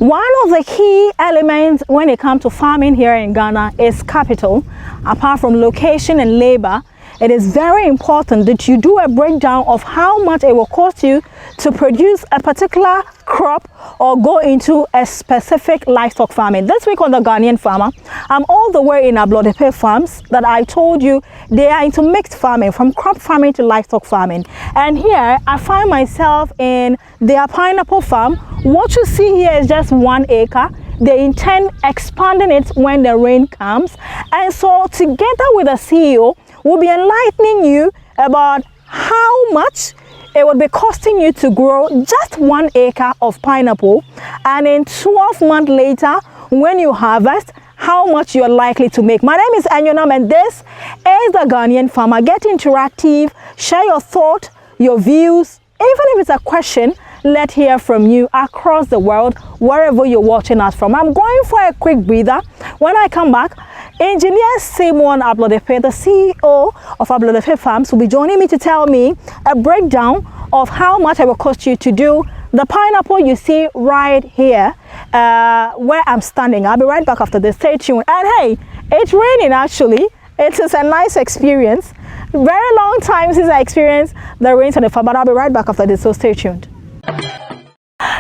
One of the key elements when it comes to farming here in Ghana is capital. Apart from location and labor, it is very important that you do a breakdown of how much it will cost you to produce a particular crop or go into a specific livestock farming. This week on The Ghanaian Farmer, I'm all the way in Ablodepe Farms that I told you they are into mixed farming, from crop farming to livestock farming. And here I find myself in their pineapple farm. What you see here is just 1 acre. They intend expanding it when the rain comes. And so together with the CEO, we'll be enlightening you about how much it would be costing you to grow just 1 acre of pineapple, and in 12 months later, when you harvest, how much you're likely to make. My name is Anyonam, and this is The Ghanaian Farmer. Get interactive, share your thought, your views. Even if it's a question, let's hear from you across the world, wherever you're watching us from. I'm going for a quick breather. When I come back, Engineer Simon Ablodepe, the CEO of Ablodepe Farms, will be joining me to tell me a breakdown of how much it will cost you to do the pineapple you see right here where I'm standing. I'll be right back after this. Stay tuned. And hey, it's raining actually. It is a nice experience. Very long time since I experienced the rains on the farm, but I'll be right back after this, so stay tuned.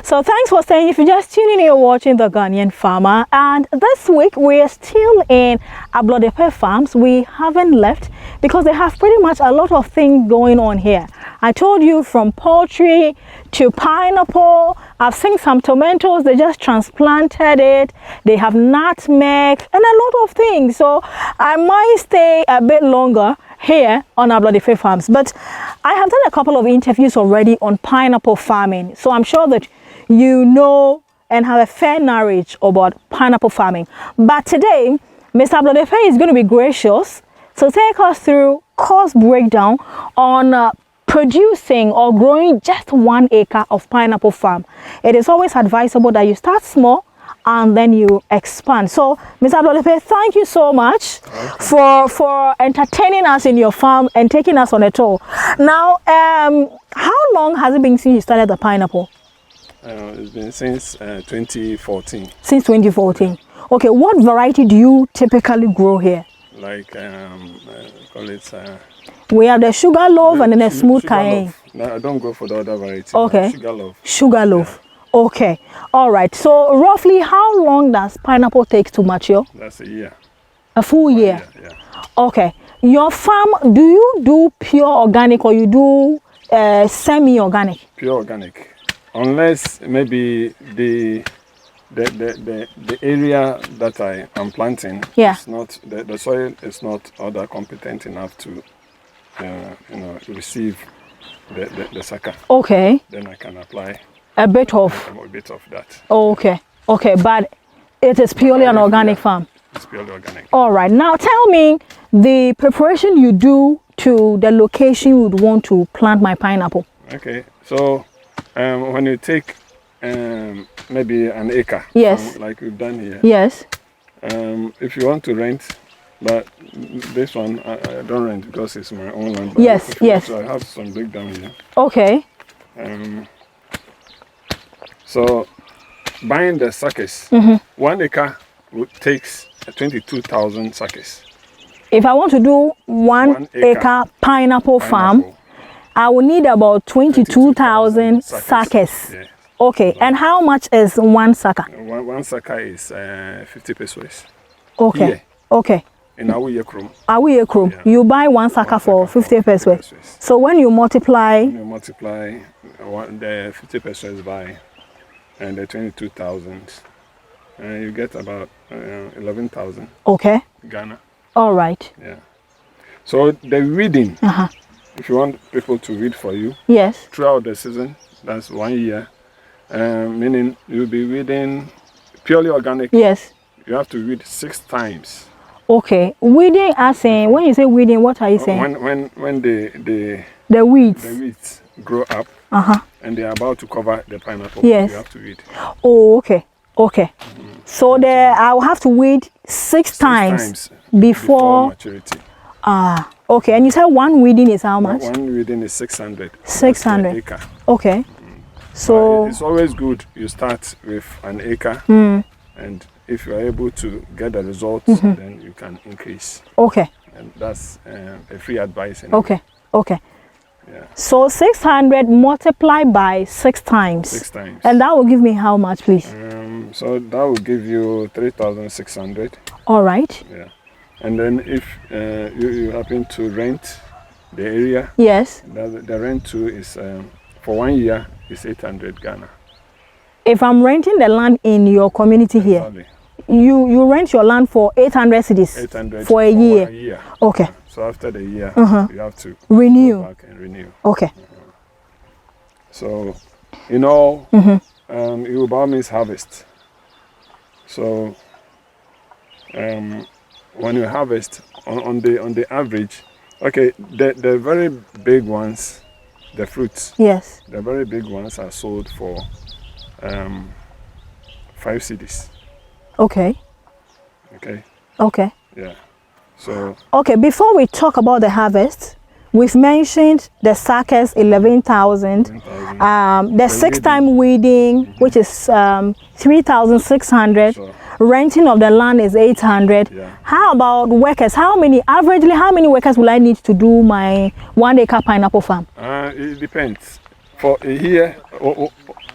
So thanks for staying. If you're just tuning in, you're watching The Ghanaian Farmer, and this week we are still in Ablodepe Farms. We haven't left because they have pretty much a lot of things going on here. I told you, from poultry to pineapple. I've seen some tomatoes, they just transplanted it. They have nutmeg and a lot of things. So I might stay a bit longer here on Ablodepe Farms, but I have done a couple of interviews already on pineapple farming, so I'm sure that you know and have a fair knowledge about pineapple farming. But today, Mr. Ablodepe is going to be gracious to take us through cost breakdown on producing or growing just 1 acre of pineapple farm. It is always advisable that you start small and then you expand. So, Mr. Ablodepe, thank you so much for entertaining us in your farm and taking us on a tour. Now, how long has it been since you started the pineapple? It's been since 2014. Since 2014. Okay, what variety do you typically grow here? Like, call it... we have the sugar loaf and then the smooth cayenne. No, I don't go for the other variety. Okay. Sugar loaf. Sugar loaf. Yeah. Okay, all right. So roughly how long does pineapple take to mature? That's a year. A full year? Yeah. Okay. Your farm, do you do pure organic or you do semi-organic? Pure organic. Unless maybe the area that I am planting, is not, the soil is not all that competent enough to receive the sucker. Okay. Then I can apply a bit of that. Oh, okay, but it is purely an organic farm. It's purely organic. All right, now tell me the preparation you do to the location you would want to plant my pineapple. Okay, so when you take maybe an acre, yes, like we've done here, yes, if you want to rent, but this one I don't rent because it's my own land. Yes, yes. So I have some breakdown here. Okay. So buying the suckers, 1 acre takes 22,000 suckers. If I want to do one acre pineapple farm, I will need about 22,000 suckers. Yeah. Okay, and how much is one sucker? One sucker is 50 pesos. Okay, here. Okay. In Acre. Yeah. You buy one sucker for 50 pesos. So when you multiply... the 50 pesos by and the 22,000, you get about 11,000. Okay. Ghana. All right. Yeah. So the weeding, if you want people to weed for you, yes, throughout the season, that's 1 year, meaning you'll be weeding purely organic. Yes. You have to weed 6 times. Okay. Weeding, as in, when you say weeding, what are you saying? When the weeds grow up, and they are about to cover the pineapple, yes, you have to weed. Oh, okay. So I will have to weed 6 times before maturity. Okay. And you said one weeding is how much? One weeding is 600. 600. Acre. Okay. So it's always good you start with an acre, and if you are able to get the results, then you can increase. okay, And that's a free advice. Anyway. okay, okay. Yeah. So 600 multiplied by 6 times. 6 times. And that will give me how much, please? So that will give you 3,600. All right. Yeah. And then if you happen to rent the area, Yes. the rent too is for 1 year is 800 Ghana. If I'm renting the land in your community here, Exactly. you rent your land for 800 cedis 800 for a year. 1 year. Okay. So after the year, you have to Renew. go back and renew. Okay. So, Yoruba means harvest. So, when you harvest on the average, okay, the very big ones, the fruits, Yes. the very big ones are sold for 5 cedis. Okay. Okay. Okay. Yeah. So. Okay, before we talk about the harvest, we've mentioned the suckers 11,000, the 6-time weeding, which is 3,600, Sure. renting of the land is 800. Yeah. How about workers? Averagely, how many workers will I need to do my 1 acre pineapple farm? It depends. For here,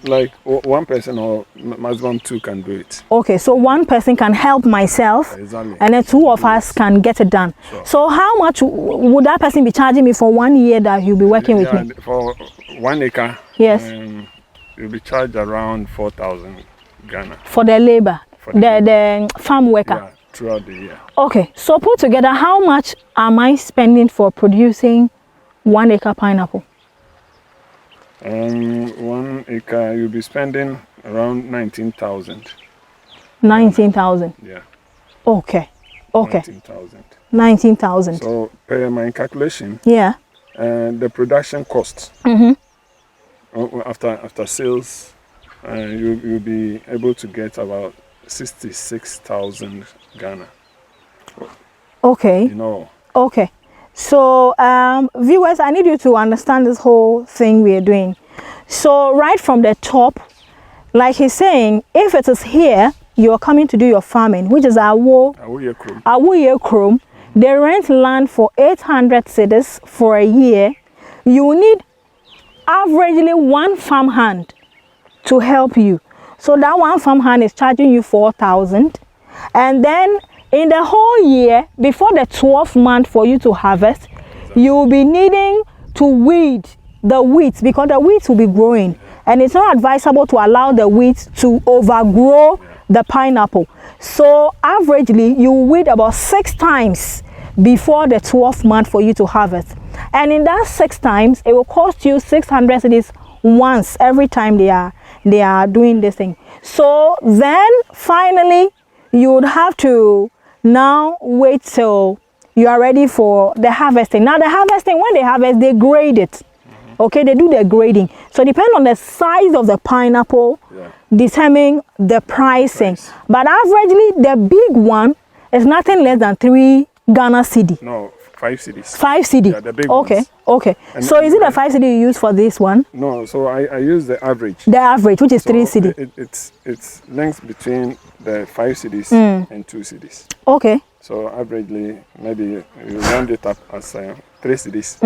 like 1 person or maximum 2 can do it. Okay, so 1 person can help myself, Exactly. and then 2 of us can get it done. Sure. So how much would that person be charging me for 1 year that he'll be working with me? For 1 acre, Yes. You'll be charged around 4,000 Ghana. For the labor, For the the farm worker. Yeah, throughout the year. Okay, so put together, how much am I spending for producing 1 acre pineapple? 1 acre, you'll be spending around 19,000. 19,000. Yeah. Okay. Okay. 19,000. 19,000. So per my calculation, Yeah. the production cost after sales, you'll be able to get about 66,000 Ghana. Okay. You know. Okay. So, viewers, I need you to understand this whole thing we are doing. So, right from the top, like he's saying, if it is here, you are coming to do your farming, which is Awuye Chrome. They rent land for 800 cedis for a year. You need averagely 1 farm hand to help you. So that 1 farm hand is charging you 4,000. And then in the whole year, before the 12th month for you to harvest, you will be needing to weed the weeds, because the weeds will be growing. And it's not advisable to allow the weeds to overgrow the pineapple. So averagely, you weed about 6 times before the 12th month for you to harvest. And in that 6 times, it will cost you 600 cedis once every time they are doing this thing. So then finally, you would have to now wait till you are ready for the harvesting. Now the harvesting, when they harvest, they grade it. Okay, they do the grading. So depend on the size of the pineapple, determine the pricing. But averagely, the big one is nothing less than 3 Ghana cedi. No, 5 cedis. 5 cedi. Yeah, the big okay, ones. okay. And so is it a 5 cedi you use for this one? No, so I use the average. The average, which is So 3 cedi. It's length between the 5 cedis and 2 cedis. Okay. So averagely, maybe you round it up as 3 cedis.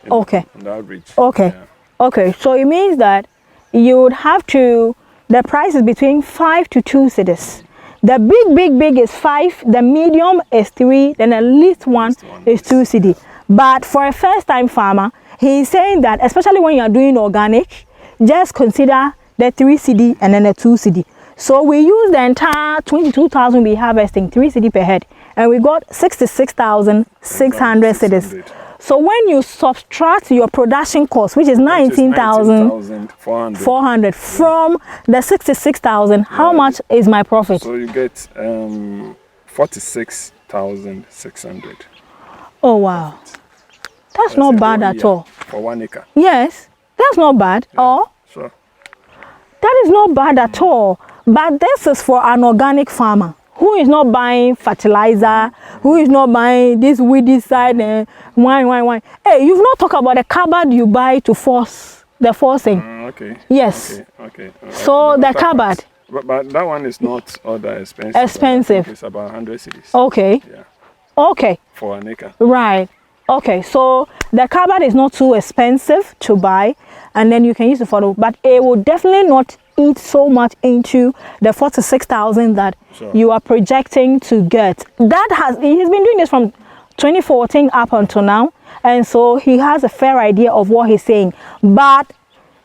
Okay. On the average. Okay. Yeah. Okay. So it means that you would have to, the price is between 5 to 2 cedis. The big is 5, the medium is 3, then the least one is 2 cedi. But for a first-time farmer, he is saying that, especially when you are doing organic, just consider the 3 cedi and then the 2 cedi. So we use the entire 22,000 we harvesting, 3 cedi per head, and we got 66,600 cedis. So when you subtract your production cost, which is 19,400 from the 66,000, how much is my profit? So you get 46,600. Oh wow, that's not bad at all. For 1 acre. Yes, that's not bad. Oh, Sure. that is not bad at all. But this is for an organic farmer who is not buying fertilizer, who is not buying this weedy side and wine. Hey, you've not talked about the cupboard you buy to force the forcing. Okay. Yes. Okay. So the cupboard. But that one is not all that expensive. Expensive. It's about 100 cities. Okay. Yeah. Okay. For an acre. Right. Okay. So the cupboard is not too expensive to buy, and then you can use it for the. But it will definitely not eat so much into the 46,000 that you are projecting to get. He's been doing this from 2014 up until now, and so he has a fair idea of what he's saying. But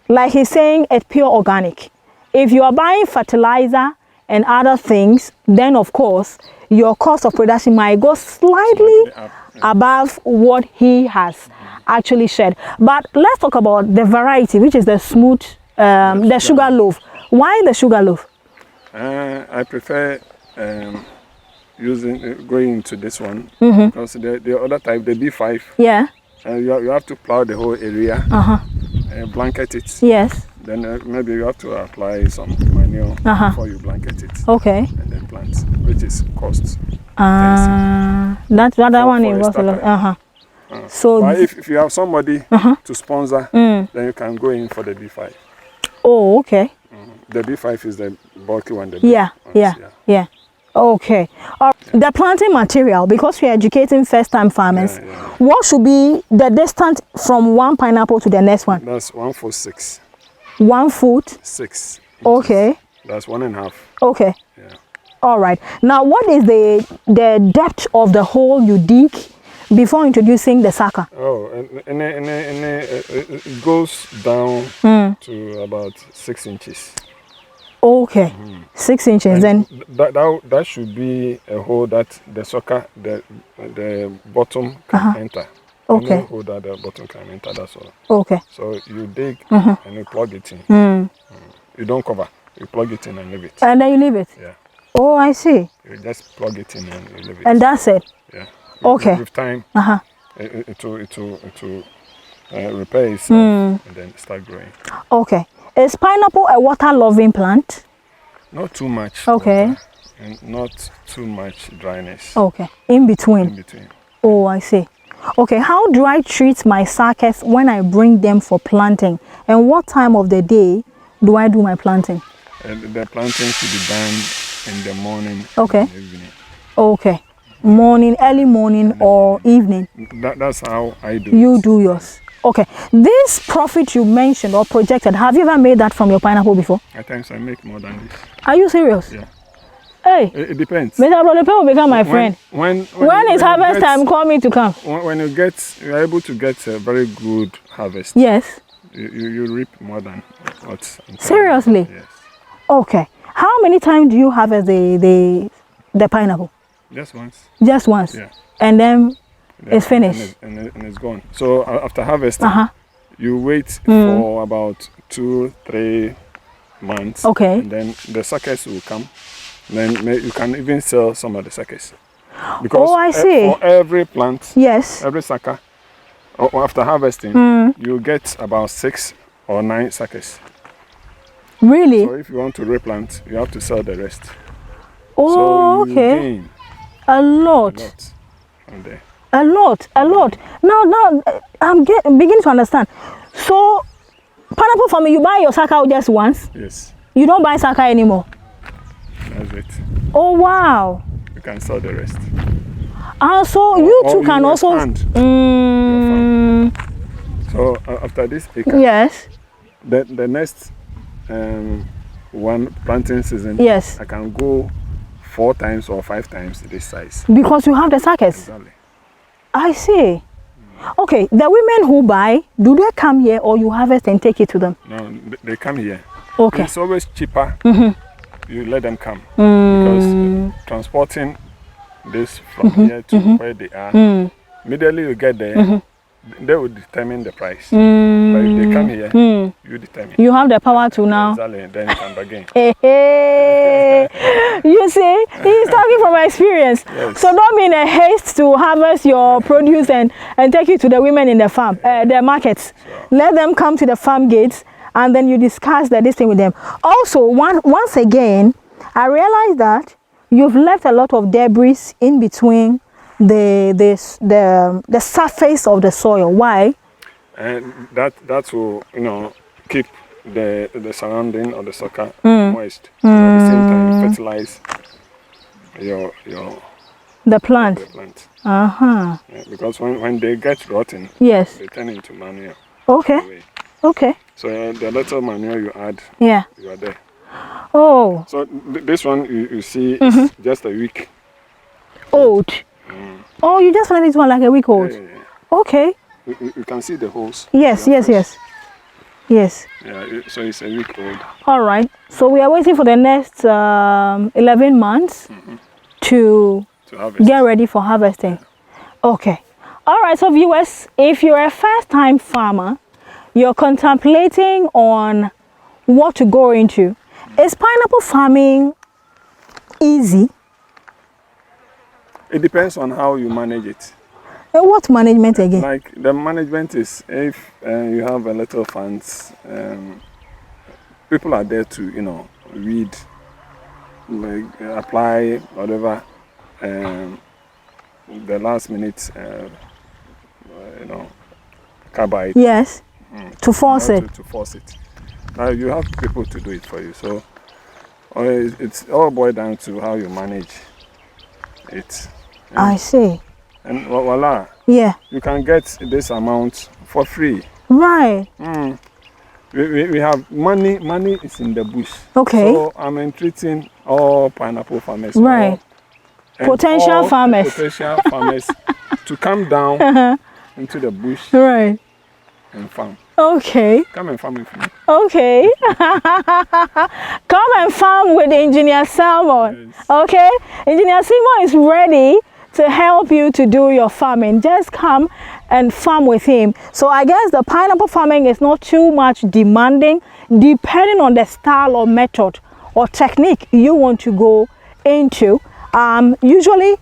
like he's saying, it's pure organic. If you are buying fertilizer and other things, then of course your cost of production might go slightly up, above what he has actually shared. But let's talk about the variety, which is the smooth, the sugar loaf. Why the sugar loaf? I prefer going into this one because the other type, the B5. Yeah. You have to plow the whole area. Blanket it. Yes. Then maybe you have to apply some manure before you blanket it. Okay. And then plant, which is cost. That one involves a lot. So but if you have somebody to sponsor, then you can go in for the B5. Oh, okay. The B5 is the bulky one. Yeah. Okay. The planting material, because we are educating first-time farmers, what should be the distance from one pineapple to the next one? That's 1 foot 6. 1 foot? 6 inches. Okay. That's 1.5. Okay. Yeah. All right. Now, what is the depth of the hole you dig before introducing the sucker? Oh, and it goes down to about 6 inches. Okay, 6 inches. And then that should be a hole that the sucker, the bottom can enter. Okay. No hole that the bottom can enter. That's all. Okay. So you dig and you plug it in. You don't cover. You plug it in and leave it. And then you leave it. Yeah. Oh, I see. You just plug it in and you leave it. And that's it. Yeah. Okay. With time, it will repair itself and then start growing. Okay. Is pineapple a water-loving plant? Not too much. Okay. Water, and not too much dryness. Okay. In between. In between. Oh, I see. Okay. How do I treat my suckers when I bring them for planting? And what time of the day do I do my planting? The planting should be done in the morning. Okay. And evening. Okay. Morning, early morning or evening? That's how I do it. You do yours. Okay. This profit you mentioned or projected, have you ever made that from your pineapple before? At times I make more than this. Are you serious? Yeah. Hey. It depends. Mr. Brother will become my friend. When is harvest time? Call me to come. When you're able to get a very good harvest. Yes. You reap more than what's inside. Seriously? Yes. Okay. How many times do you harvest the pineapple? Just once. Just once? Yeah. And then it's finished? And it's gone. So after harvesting, you wait for about 2-3 months. Okay. And then the suckers will come. Then you can even sell some of the suckers. Because I see. For every plant, yes, every sucker, after harvesting, you get about 6 or 9 suckers. Really? So if you want to replant, you have to sell the rest. Oh, so you gain a lot. From there. A lot. Now I'm beginning to understand. So, pineapple farming, you buy your sucker just once? Yes. You don't buy sucker anymore? That's it. Oh, wow. You can sell the rest. So you too can also... So after this acre, yes, the next one planting season, yes, I can go 4 times or 5 times this size. Because you have the suckers. Exactly. I see. Okay, the women who buy, do they come here or you harvest and take it to them? No, they come here. Okay. It's always cheaper. You let them come because transporting this from here to where they are, immediately you get there, they will determine the price. But if they come here, you determine. You have the power to now. Exactly, then you can bargain. You see, he's talking from experience. Yes. So don't be in a haste to harvest your produce and take it to the women in the farm, the markets. Sure. Let them come to the farm gates and then you discuss this thing with them. Also, once again, I realized that you've left a lot of debris in between the surface of the soil. Why? And that will keep the surrounding of the sucker moist. So at the same time, you fertilize the plant. the plant. Uh-huh. Yeah, because when they get rotten, Yes. they turn into manure. Okay. Anyway. Okay. So the little manure you add, Yeah. you are there. Oh. So this one you see is just a week Old. Oh, you just planted this one like a week old. Yeah, yeah, yeah. Okay. You can see the holes. Yes, They are yes, fresh. yes. Yes. Yeah, so it's a week old. All right. So we are waiting for the next 11 months to To harvest. get ready for harvesting. Okay. All right. So viewers, if you're a first-time farmer, you're contemplating on what to go into. Is pineapple farming easy? It depends on how you manage it. What management again? Like the management is if you have a little funds, people are there to weed, like, apply whatever, the last minute, carbide. Yes. To force it. To force it. Now you have people to do it for you. So it's all boiled down to how you manage it. I see. And voila, Yeah. you can get this amount for free. Right. We have money. Money is in the bush. Okay. So I'm entreating all pineapple farmers. Right. And Potential all farmers. Potential farmers to come down into the bush Right. and farm. Okay. Come and farm with me. Okay. Come and farm with Engineer Salmon. Yes. Okay. Engineer Salmon is ready to help you to do your farming. Just come and farm with him. So I guess the pineapple farming is not too much demanding, depending on the style or method or technique you want to go into. Usually,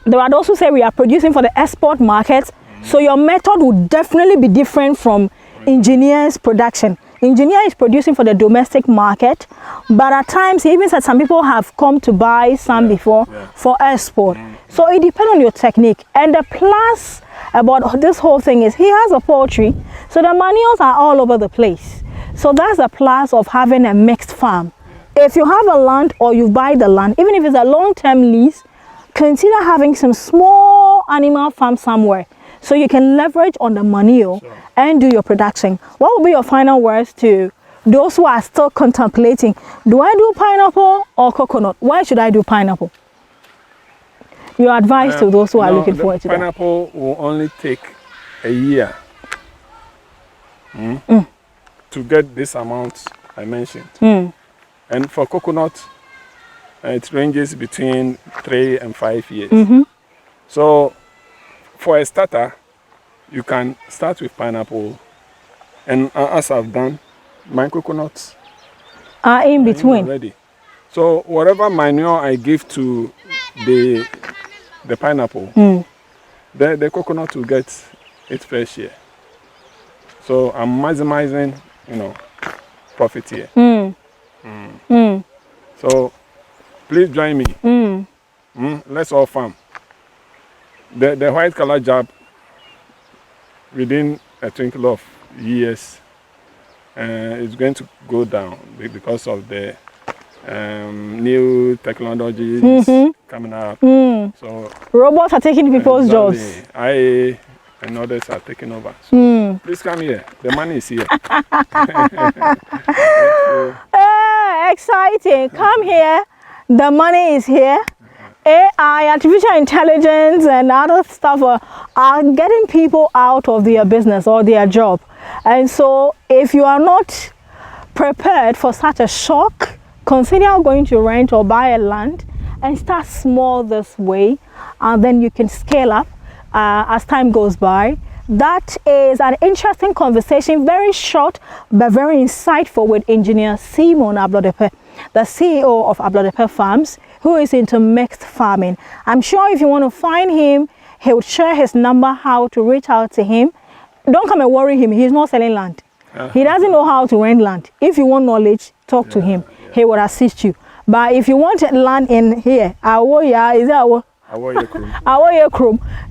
there are those who say we are producing for the export market. So your method would definitely be different from engineer's production. Engineer is producing for the domestic market, but at times he even said some people have come to buy some before for export. So it depends on your technique. And the plus about this whole thing is he has a poultry, so the manures are all over the place. So that's the plus of having a mixed farm. If you have a land or you buy the land, even if it's a long-term lease, consider having some small animal farm somewhere, so you can leverage on the manure and do your production. What will be your final words to those who are still contemplating, do I do pineapple or coconut? Why should I do pineapple? Your advice to those who are looking forward to that. Pineapple will only take a year to get this amount I mentioned. And for coconut, it ranges between 3 and 5 years. So for a starter, you can start with pineapple, and as I've done, my coconuts are in between. Already. So whatever manure I give to the pineapple, the coconut will get its fair share. So I'm maximizing, profit here. So please join me. Let's all farm. The white color job, within a twinkle of years, is going to go down because of the new technologies coming up. So robots are taking people's jobs. I and others are taking over. So please come here. The money is here. Exciting. Come here. The money is here. AI, artificial intelligence, and other stuff are getting people out of their business or their job. And so if you are not prepared for such a shock, consider going to rent or buy a land and start small this way, and then you can scale up as time goes by. That is an interesting conversation, very short but very insightful, with Engineer Simon Ablodepe, the CEO of Ablodepe Farms, who is into mixed farming. I'm sure if you want to find him, he would share his number, how to reach out to him. Don't come and worry him. He's not selling land. He doesn't know how to rent land. If you want knowledge, talk to him. He will assist you. But if you want land in here,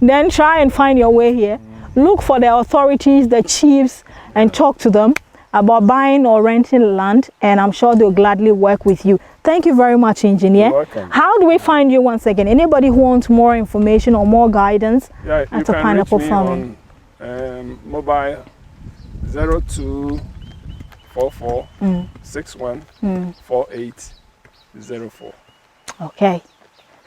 then try and find your way here. Look for the authorities, the chiefs, and talk to them about buying or renting land, and I'm sure they'll gladly work with you. Thank you very much, engineer. You're welcome. How do we find you once again? Anybody who wants more information or more guidance Yeah, you at the can pineapple reach me farming? on mobile 0244 61 4804. Okay,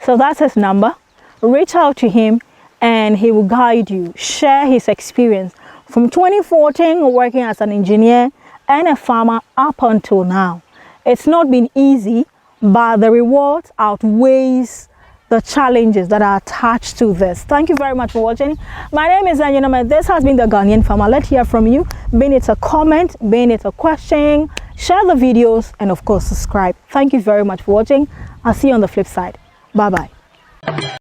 so that's his number. Reach out to him and he will guide you, share his experience from 2014 working as an engineer and a farmer up until now. It's not been easy, but the rewards outweighs the challenges that are attached to this. Thank you very much for watching. My name is Anyanama. This has been The Ghanaian Farmer. Let's hear from you. Being it a comment, being it a question, share the videos, and of course subscribe. Thank you very much for watching. I'll see you on the flip side. Bye-bye.